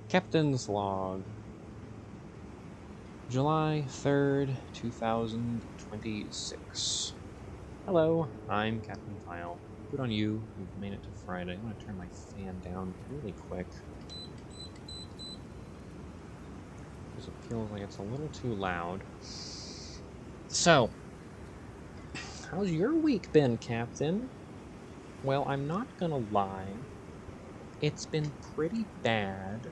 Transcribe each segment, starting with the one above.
Captain's Log, July 3rd, 2026. Hello, I'm Captain Kyle. Good on you, you've made it to Friday. I'm gonna turn my fan down really quick, because it feels like it's a little too loud. So, how's your week been, Captain? Well, I'm not gonna lie. It's been pretty bad.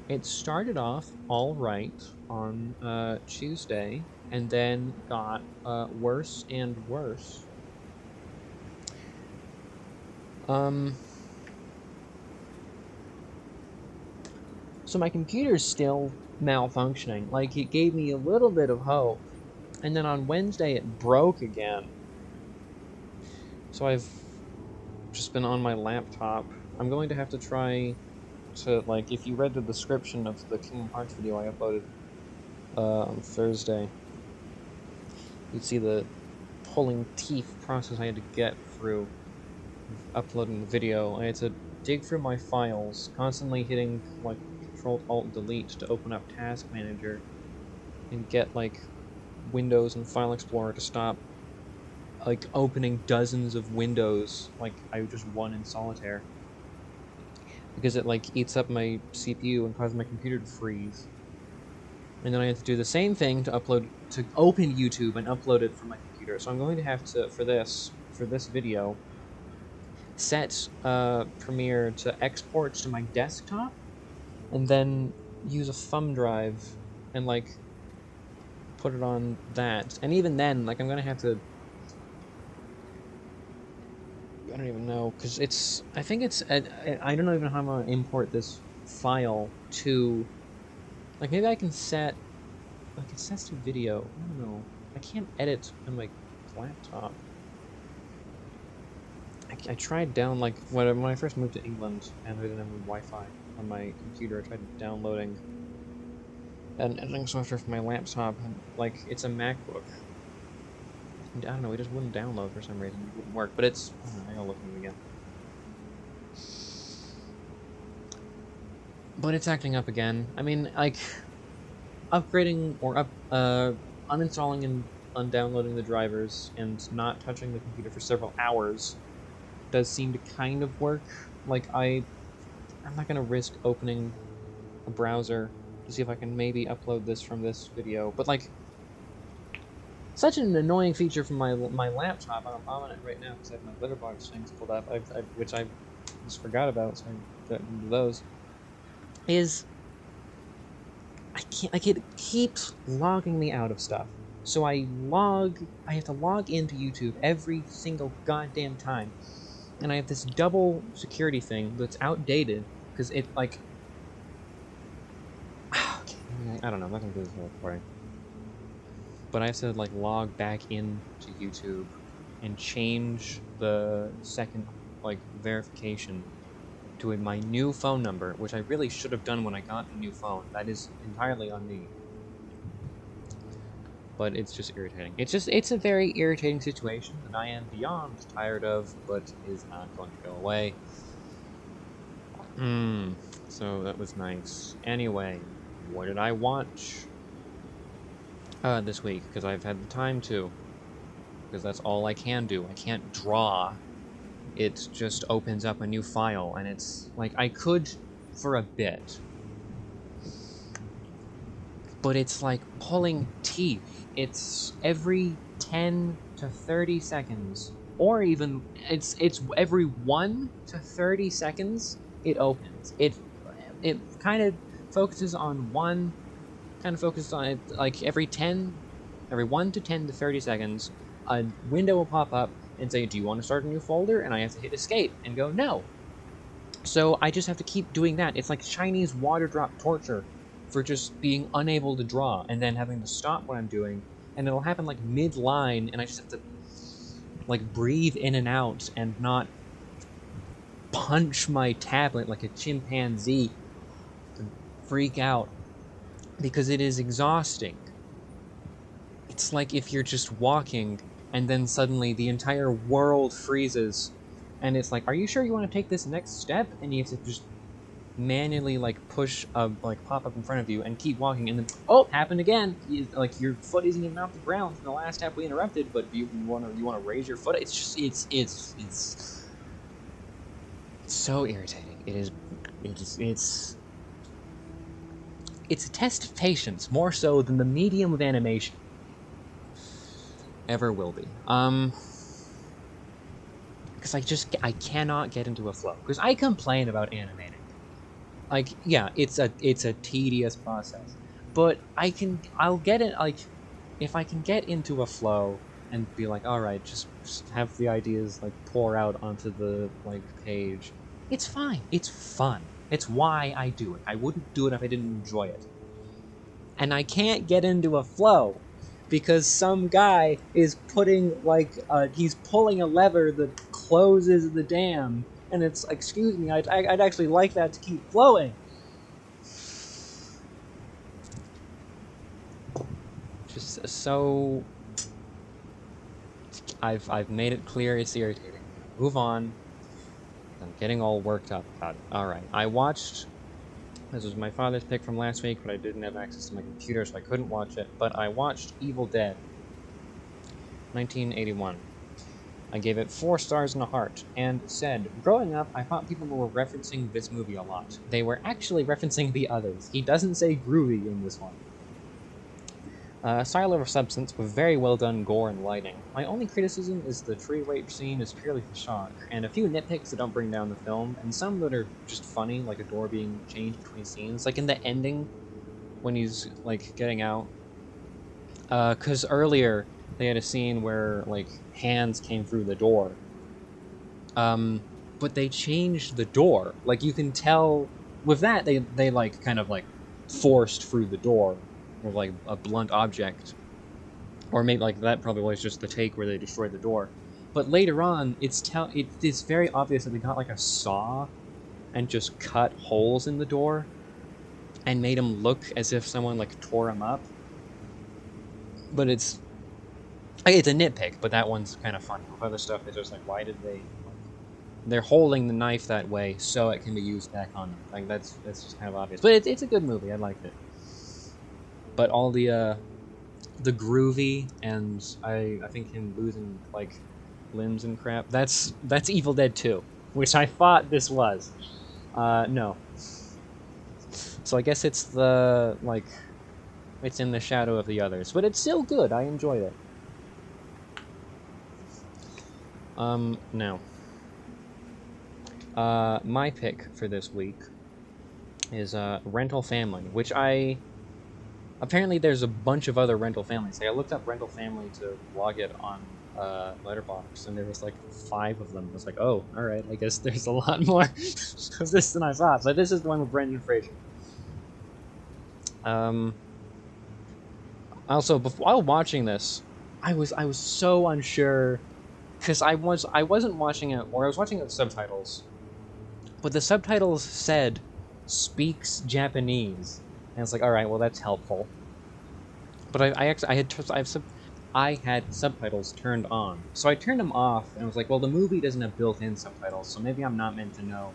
It started off all right on Tuesday, and then got worse and worse. So my computer's still malfunctioning. Like, it gave me a little bit of hope, and then on Wednesday it broke again. So I've just been on my laptop. I'm going to have to try to, like, if you read the description of the Kingdom Hearts video I uploaded on Thursday, you'd see the pulling teeth process I had to get through uploading the video. I had to dig through my files, constantly hitting, like, Control-Alt-Delete to open up Task Manager, and get, like, Windows and File Explorer to stop, like, opening dozens of windows like I just won in solitaire. Because it, like, eats up my CPU and causes my computer to freeze. And then I have to do the same thing to open YouTube and upload it from my computer. So I'm going to have to, for this video, set Premiere to export to my desktop, and then use a thumb drive and, like, put it on that. And even then, like, I'm gonna have to, I don't even know, because it's, I think it's, I don't even know how I'm gonna import this file to, like, maybe I can set, like, it sets to video, I don't know, I can't edit on my laptop. I tried down, like, when I first moved to England and I didn't have Wi-Fi on my computer, I tried downloading an editing software for my laptop, and, like, it's a MacBook. I don't know, it just wouldn't download for some reason. It wouldn't work, but it's, I don't know, I gotta look at it again. But it's acting up again. I mean, like, upgrading or uninstalling and undownloading the drivers and not touching the computer for several hours does seem to kind of work. Like, I'm not gonna risk opening a browser to see if I can maybe upload this from this video, but, like, such an annoying feature from my laptop. I'm on it right now because I have my letterbox things pulled up, which I just forgot about, so I got into those. Is I can't, like, it keeps logging me out of stuff. So I have to log into YouTube every single goddamn time, and I have this double security thing that's outdated because it, like, I don't know. I'm not gonna do this whole recording. But I have to, like, log back into YouTube and change the second, like, verification to my new phone number, which I really should have done when I got a new phone. That is entirely on me. But it's just irritating. It's a very irritating situation that I am beyond tired of, but is not going to go away. So that was nice. Anyway, what did I watch this week? Because I've had the time to. Because that's all I can do. I can't draw. It just opens up a new file, and it's like, I could for a bit, but it's like pulling teeth. It's every 10 to 30 seconds, or even it's every 1 to 30 seconds it opens. It kind of focuses on one, kind of focuses on it, like every 1 to 10 to 30 seconds, a window will pop up and say, do you want to start a new folder? And I have to hit escape and go, no. So I just have to keep doing that. It's like Chinese water drop torture for just being unable to draw and then having to stop what I'm doing. And it'll happen, like, mid-line, and I just have to, like, breathe in and out and not punch my tablet like a chimpanzee to freak out, because it is exhausting. It's like if you're just walking and then suddenly the entire world freezes, and it's like, are you sure you want to take this next step? And you have to just manually like push like pop up in front of you and keep walking, and then oh, happened again. Like your foot isn't even off the ground from the last step we interrupted, but you want to raise your foot. It's just it's so irritating. It's a test of patience more so than the medium of animation ever will be. Because I cannot get into a flow. Because I complain about animating. Like, yeah, it's a tedious process, but I'll get it. Like, if I can get into a flow and be like, all right, just have the ideas like pour out onto the like page, it's fine. It's fun. It's why I do it. I wouldn't do it if I didn't enjoy it. And I can't get into a flow because some guy is putting like he's pulling a lever that closes the dam. And it's, excuse me, I'd actually like that to keep flowing. Just so... I've made it clear it's irritating. Move on. I'm getting all worked up about it. Alright, I watched... This was my father's pick from last week, but I didn't have access to my computer, so I couldn't watch it. But I watched Evil Dead. 1981. I gave it 4 stars and a heart, and said, growing up, I thought people were referencing this movie a lot. They were actually referencing the others. He doesn't say groovy in this one. Style over substance with very well done gore and lighting. My only criticism is the tree rape scene is purely for shock, and a few nitpicks that don't bring down the film, and some that are just funny, like a door being changed between scenes. Like in the ending, when he's, like, getting out. Because earlier... they had a scene where, like, hands came through the door. But they changed the door. Like, you can tell... with that, they like, kind of, like, forced through the door. Or, like, a blunt object. Or maybe, like, that probably was just the take where they destroyed the door. But later on, it's very obvious that they got, like, a saw and just cut holes in the door and made them look as if someone, like, tore them up. But it's a nitpick, but that one's kind of funny. With other stuff, it's just like, why did they... they're holding the knife that way so it can be used back on them. Like, that's just kind of obvious. But it's a good movie. I liked it. But all the groovy and I think him losing, like, limbs and crap, that's Evil Dead 2, which I thought this was. No. So I guess it's the, like, it's in the shadow of the others. But it's still good. I enjoyed it. Now. My pick for this week is, Rental Family, which apparently there's a bunch of other Rental Families. Like, I looked up Rental Family to log it on, Letterboxd, and there was, like, 5 of them. I was like, oh, alright, I guess there's a lot more of this than I thought. So this is the one with Brendan Fraser. Also, while watching this, I was so unsure, because I wasn't watching it, or I was watching it with subtitles, but the subtitles said, speaks Japanese, and it's like, alright, well that's helpful. But I had subtitles turned on, so I turned them off, and I was like, well, the movie doesn't have built-in subtitles, so maybe I'm not meant to know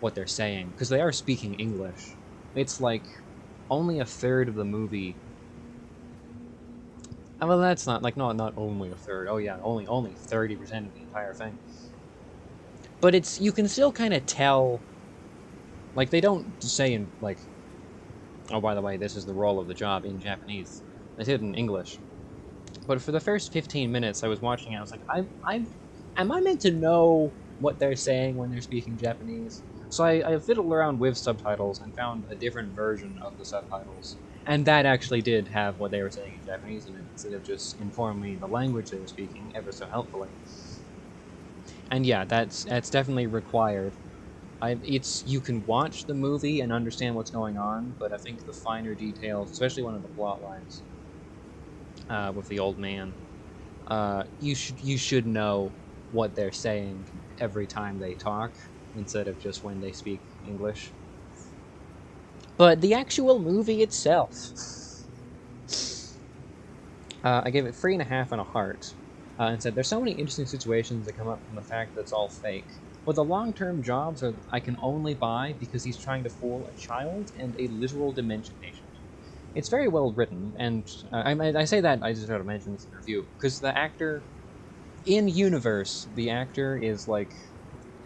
what they're saying, because they are speaking English. It's like, only a third of the movie... well, that's not, like, not only a third. Oh yeah, only 30% of the entire thing. But it's, you can still kind of tell, like, they don't say in, like, oh, by the way, this is the role of the job in Japanese. They say it in English. But for the first 15 minutes I was watching it, I was like, am I meant to know what they're saying when they're speaking Japanese? So I fiddled around with subtitles and found a different version of the subtitles. And that actually did have what they were saying in Japanese in it, instead of just informing me the language they were speaking ever so helpfully. And yeah, that's definitely required. You can watch the movie and understand what's going on, but I think the finer details, especially one of the plot lines with the old man, you should know what they're saying every time they talk, instead of just when they speak English. But the actual movie itself, I gave it 3.5 and a heart, and said there's so many interesting situations that come up from the fact that it's all fake. But the long-term jobs are I can only buy because he's trying to fool a child and a literal dementia patient. It's very well written, and I say that I just had to mention this in the review because the actor in universe, the actor is like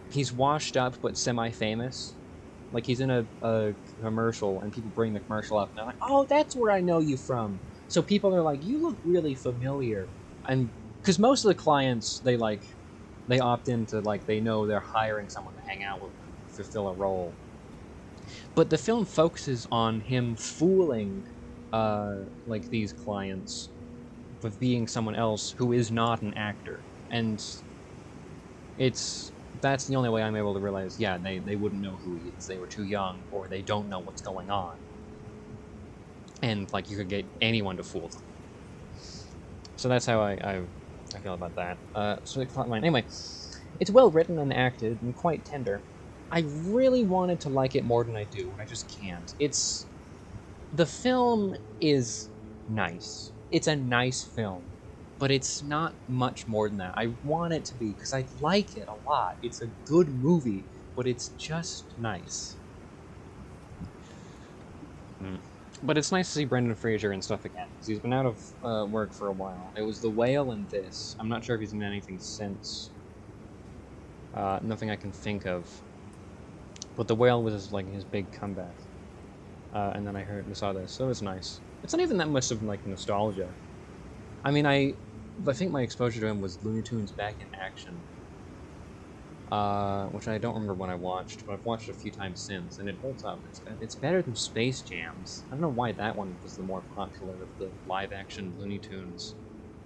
he's washed up but semi-famous. Like he's in a commercial, and people bring the commercial up, and they're like, "Oh, that's where I know you from." So people are like, "You look really familiar," and because most of the clients they opt into like they know they're hiring someone to hang out with them, fulfill a role. But the film focuses on him fooling like these clients with being someone else who is not an actor, and that's the only way I'm able to realize, yeah, they wouldn't know who he is. They were too young, or they don't know what's going on. And like you could get anyone to fool them. So that's how I feel about that. So the plot line. Anyway, it's well written and acted and quite tender. I really wanted to like it more than I do, and I just can't. The film is nice. It's a nice film, but it's not much more than that. I want it to be, because I like it a lot. It's a good movie, but it's just nice. But it's nice to see Brendan Fraser and stuff again, because he's been out of work for a while. It was The Whale and this. I'm not sure if he's in anything since. Nothing I can think of. But The Whale was like his big comeback. And then I saw this, so it's nice. It's not even that much of like nostalgia. I mean, I think my exposure to him was Looney Tunes Back in Action, which I don't remember when I watched, but I've watched it a few times since, and it holds up. It's better than Space Jams. I don't know why that one was the more popular of the live-action Looney Tunes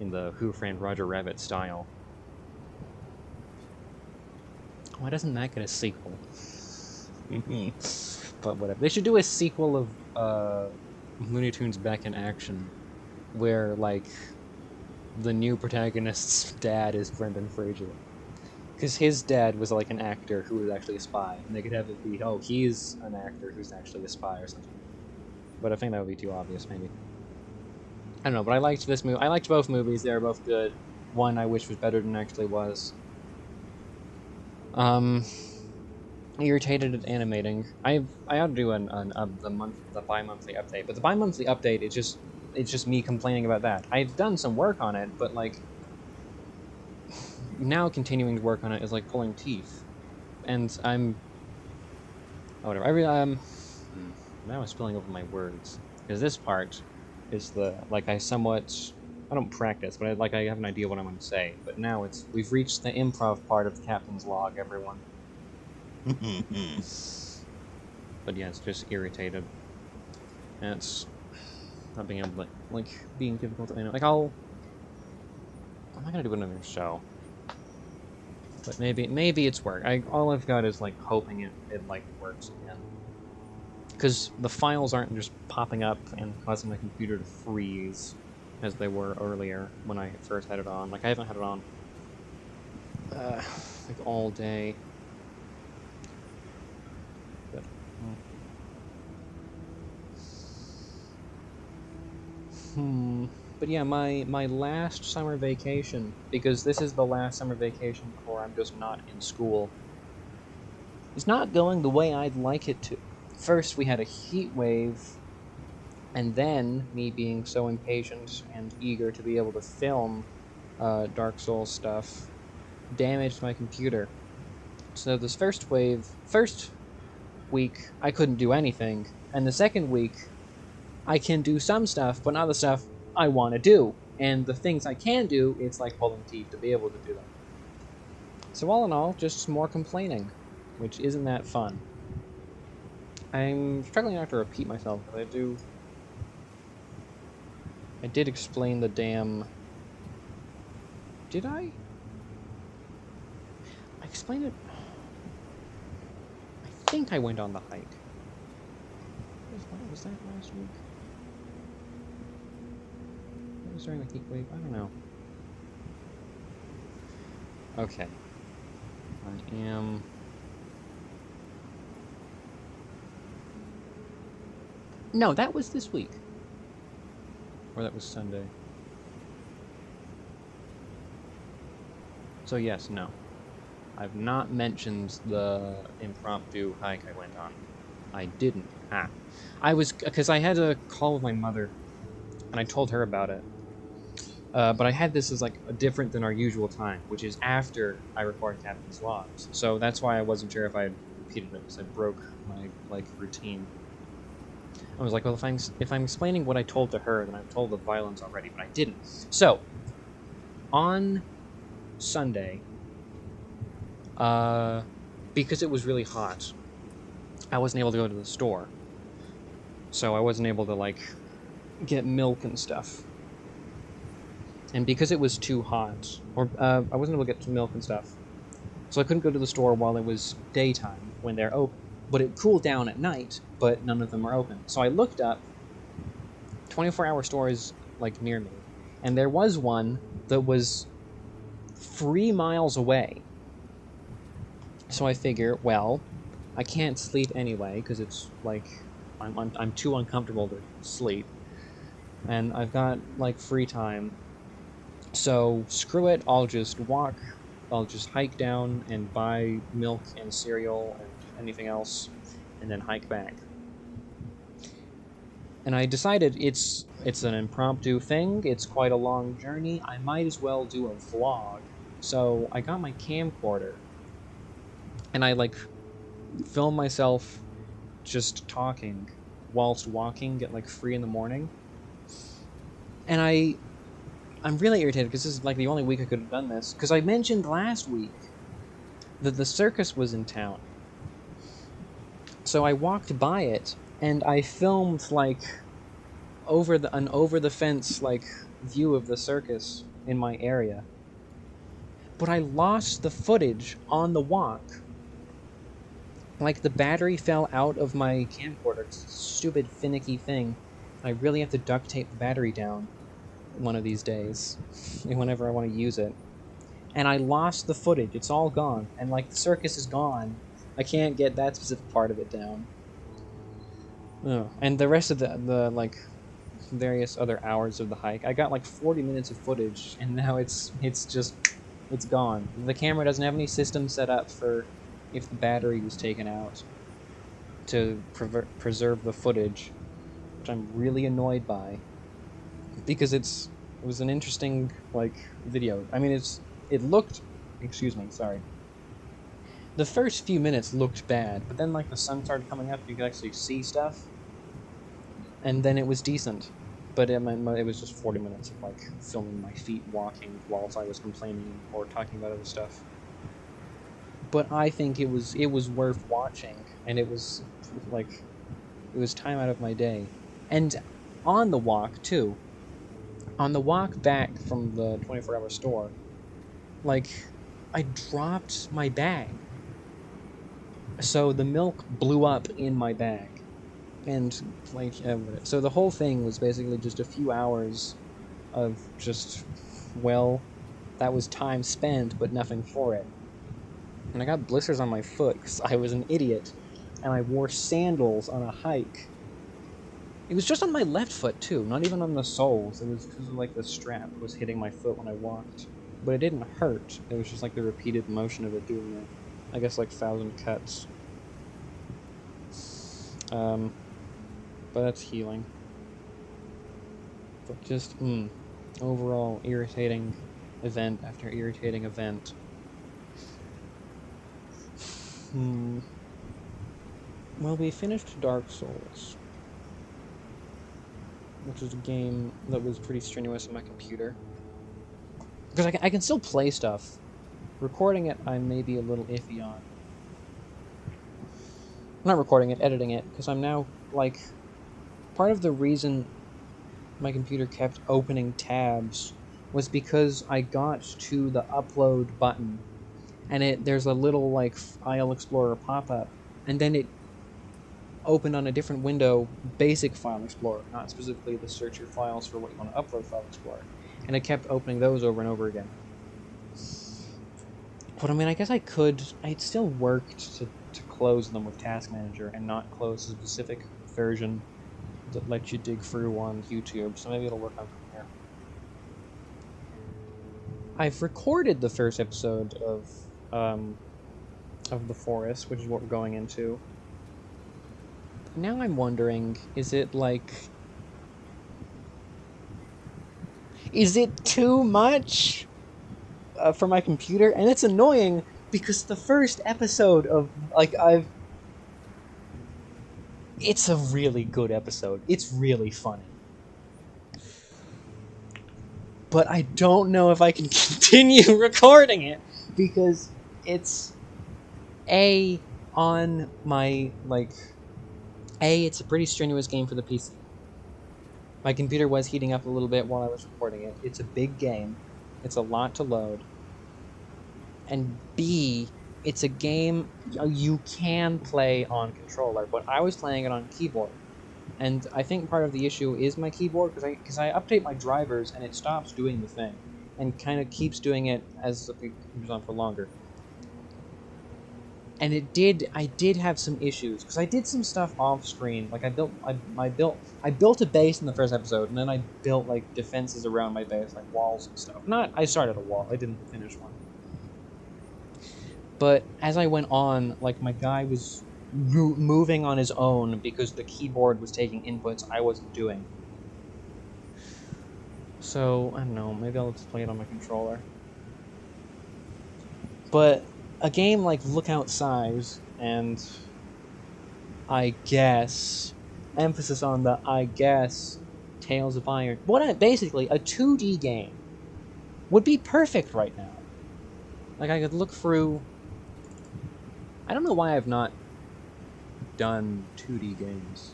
in the Who Framed Roger Rabbit style. Why doesn't that get a sequel? But whatever. They should do a sequel of Looney Tunes Back in Action, where like the new protagonist's dad is Brendan Fraser, because his dad was like an actor who was actually a spy, and they could have it be, oh, he's an actor who's actually a spy or something. But I think that would be too obvious, maybe. I don't know, but I liked this movie. I liked both movies. They were both good. One I wish was better than it actually was. Irritated at animating. I ought to do the bi-monthly update, but the bi-monthly update it's just me complaining about that. I've done some work on it, but like now continuing to work on it is like pulling teeth, and I'm whatever. Now I'm spilling over my words, because this part is the like I don't practice, but I have an idea what I'm going to say. But now we've reached the improv part of the Captain's Log, everyone. But yeah, it's just irritated. And it's not being able to, like, being difficult to, like, I'm not gonna do another show. But maybe it's work. All I've got is, like, hoping it like, works again. Because the files aren't just popping up and causing my computer to freeze, as they were earlier when I first had it on. Like, I haven't had it on, like, all day. But yeah, my last summer vacation, because this is the last summer vacation before I'm just not in school, is not going the way I'd like it to. First, we had a heat wave, and then me being so impatient and eager to be able to film Dark Souls stuff damaged my computer. So this first week, I couldn't do anything, and the second week, I can do some stuff, but not the stuff I want to do. And the things I can do, it's like pulling teeth to be able to do them. So all in all, just more complaining, which isn't that fun. I'm struggling not to repeat myself, but I did explain the damn... Did I? I explained it... I think I went on the hike. Was that last week? That was during the heat wave? I don't know. Okay. I am... No, that was this week. Or that was Sunday. So yes, no. I've not mentioned the impromptu hike I went on. I didn't. Because I had a call with my mother, and I told her about it. But I had this as like different than our usual time, which is after I recorded Captain's Logs. So that's why I wasn't sure if I had repeated it, because I broke my routine. I was like, well, if I'm explaining what I told to her, then I've told the violence already, but I didn't. So on Sunday, because it was really hot, I wasn't able to go to the store. So I wasn't able to, like, get milk and stuff. And because it was too hot, I wasn't able to get milk and stuff, so I couldn't go to the store while it was daytime, when they're open. But it cooled down at night, but none of them are open. So I looked up 24-hour stores, like, near me, and there was one that was 3 miles away. So I figure, well, I can't sleep anyway, because it's, like, I'm too uncomfortable to sleep. And I've got, like, free time. So, screw it, I'll just hike down and buy milk and cereal and anything else, and then hike back. And I decided it's an impromptu thing, it's quite a long journey, I might as well do a vlog. So, I got my camcorder, and I, like, film myself just talking whilst walking at, like, 3 in the morning. And I'm really irritated because this is, like, the only week I could have done this, because I mentioned last week that the circus was in town. So I walked by it, and I filmed, like, an over-the-fence, like, view of the circus in my area. But I lost the footage on the walk. Like, the battery fell out of my camcorder. It's a stupid, finicky thing. I really have to duct tape the battery down one of these days, whenever I want to use it. And I lost the footage. It's all gone. And, like, the circus is gone. I can't get that specific part of it down. Oh. And the rest of the like, various other hours of the hike, I got, like, 40 minutes of footage, and now it's gone. The camera doesn't have any system set up for if the battery was taken out to preserve the footage, which I'm really annoyed by. Because it was an interesting, like, video. I mean, it looked, sorry. The first few minutes looked bad, but then, like, the sun started coming up, you could actually see stuff, and then it was decent. But it was just 40 minutes of, like, filming my feet walking whilst I was complaining or talking about other stuff. But I think it was worth watching, and it was, like, it was time out of my day. And on the walk, too, on the walk back from the 24-hour store, like, I dropped my bag. So the milk blew up in my bag. And, like, so the whole thing was basically just a few hours of just, well, that was time spent, but nothing for it. And I got blisters on my foot because I was an idiot, and I wore sandals on a hike. It was just on my left foot, too, not even on the soles. It was because, like, the strap was hitting my foot when I walked. But it didn't hurt. It was just, like, the repeated motion of it doing it. I guess, like, 1,000 cuts. But that's healing. But just, overall irritating event after irritating event. Well, we finished Dark Souls, which is a game that was pretty strenuous on my computer. Because I can still play stuff. Recording it, I may be a little iffy on. Not recording it, editing it, because I'm now, like, part of the reason my computer kept opening tabs was because I got to the upload button, and there's a little, like, File Explorer pop-up, and then it opened on a different window, basic File Explorer, not specifically the search your files for what you want to upload File Explorer, and it kept opening those over and over again. But I mean, I guess it still worked to close them with Task Manager and not close a specific version that lets you dig through on YouTube, so maybe it'll work on Premiere. I've recorded the first episode of of the forest, which is what we're going into. Now I'm wondering, is it like... Is it too much for my computer? And it's annoying because the first episode of, like, it's a really good episode. It's really funny. But I don't know if I can continue recording it because it's on my, like... it's a pretty strenuous game for the PC. My computer was heating up a little bit while I was recording it. It's a big game. It's a lot to load. And B, it's a game you can play on controller, but I was playing it on keyboard. And I think part of the issue is my keyboard, because I update my drivers and it stops doing the thing. And kind of keeps doing it as the thing goes on for longer. And I did have some issues because I did some stuff off screen. Like I built a base in the first episode, and then I built like defenses around my base, like walls and stuff. I started a wall. I didn't finish one. But as I went on, like my guy was moving on his own because the keyboard was taking inputs I wasn't doing. So I don't know. Maybe I'll just play it on my controller. But a game like Look Outside and I guess, emphasis on the I guess, Tales of Iron, basically a 2D game would be perfect right now. Like I could look through... I don't know why I've not done 2D games.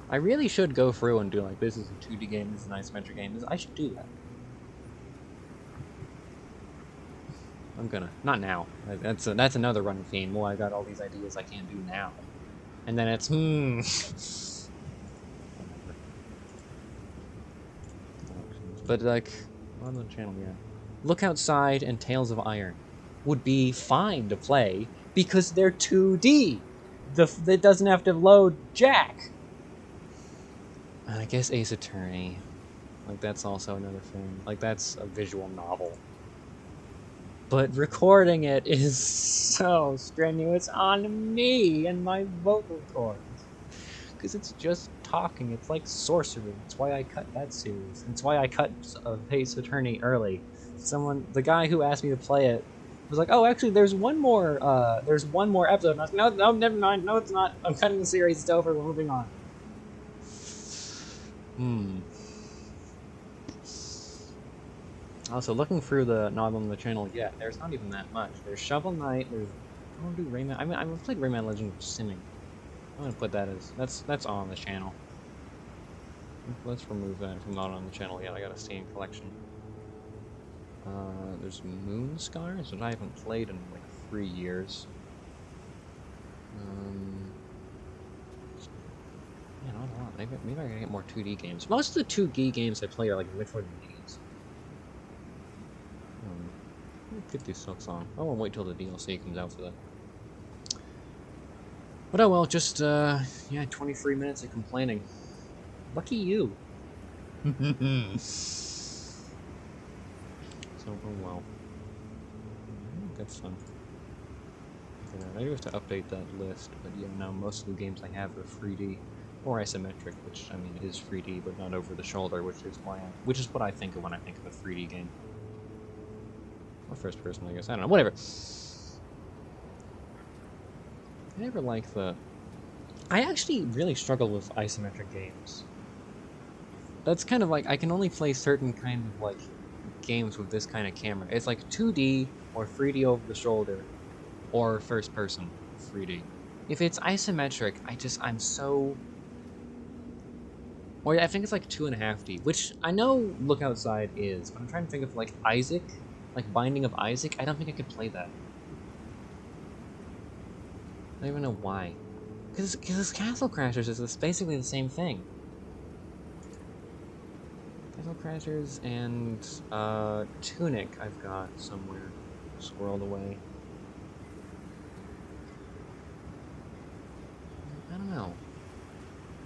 I really should go through and do like, this is a 2D game, this is an isometric game. I should do that. I'm gonna. Not now. That's another running theme. Well, I got all these ideas I can't do now. And then it's, But, like, on the channel, yeah. Look Outside and Tales of Iron would be fine to play because they're 2D. It doesn't have to load jack. And I guess Ace Attorney. Like, that's also another thing. Like, that's a visual novel. But recording it is so strenuous on me and my vocal cords. Because it's just talking. It's like sorcery. It's why I cut that series. It's why I cut Ace Attorney early. The guy who asked me to play it was like, oh, actually, there's one more episode. And I was like, no, never mind. No, it's not. I'm cutting the series. It's over. We're moving on. Also, looking through the knob on the channel, yeah, there's not even that much. There's Shovel Knight, there's... I want to do Rayman... I mean, I've played Rayman Legend of Simming. I'm gonna put that as... That's on the channel. Let's remove that from not on the channel yet. I got a Steam collection. There's Moonscars that I haven't played in, like, 3 years. Yeah, not a lot. Maybe I gotta get more 2D games. Most of the 2D games I play are, like, Metroid games. Get these sucks on. I won't wait till the DLC comes out for that. But oh well, just, yeah, 23 minutes of complaining. Lucky you. So, oh well. That's fun. Yeah, I do have to update that list, but yeah, now most of the games I have are 3D. Or isometric, which, I mean, it is 3D, but not over the shoulder, which is what I think of when I think of a 3D game. Or first person, I guess. I don't know. Whatever. I never liked the... I actually really struggle with isometric games. That's kind of like... I can only play certain kind of, like, games with this kind of camera. It's like 2D or 3D over the shoulder or first person 3D. If it's isometric, I'm so... Or I think it's like 2.5D, which I know Look Outside is, but I'm trying to think of, like, Isaac... Like Binding of Isaac, I don't think I could play that. I don't even know why. Because Castle Crashers is basically the same thing. Castle Crashers and Tunic I've got somewhere squirreled away. I don't know.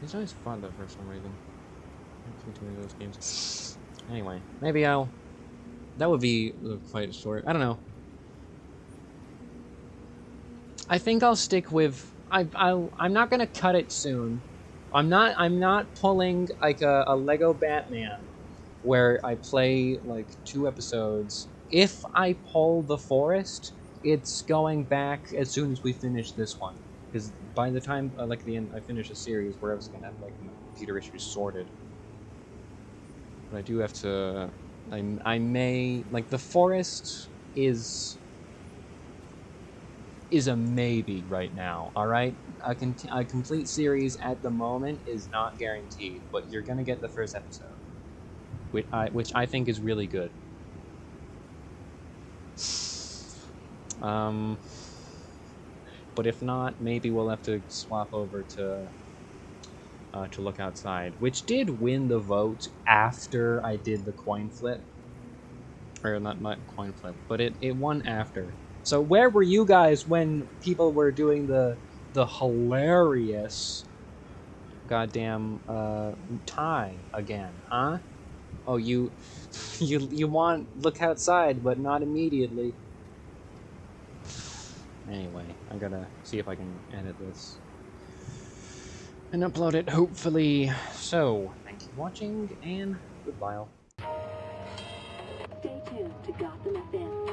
It's always fun though for some reason. I don't see too many of those games. Anyway, maybe I'll... That would be quite a story. I don't know. I think I'll stick with. I'm not gonna cut it soon. I'm not pulling like a Lego Batman where I play like 2 episodes. If I pull The Forest, it's going back as soon as we finish this one. Because by the time like the end, I finish a series, where I was gonna have like my computer issues sorted. But I do have to. I may like The Forest is a maybe right now. All right, a complete series at the moment is not guaranteed, but you're gonna get the first episode, which I think is really good. But if not, maybe we'll have to swap over to Look Outside, which did win the vote after I did the coin flip, or not coin flip, but it won after. So where were you guys when people were doing the hilarious goddamn tie again, huh? Oh, you want Look Outside, but not immediately. Anyway, I gotta see if I can edit this and upload it, hopefully. So, thank you for watching, and goodbye. Stay tuned to Gotham FM.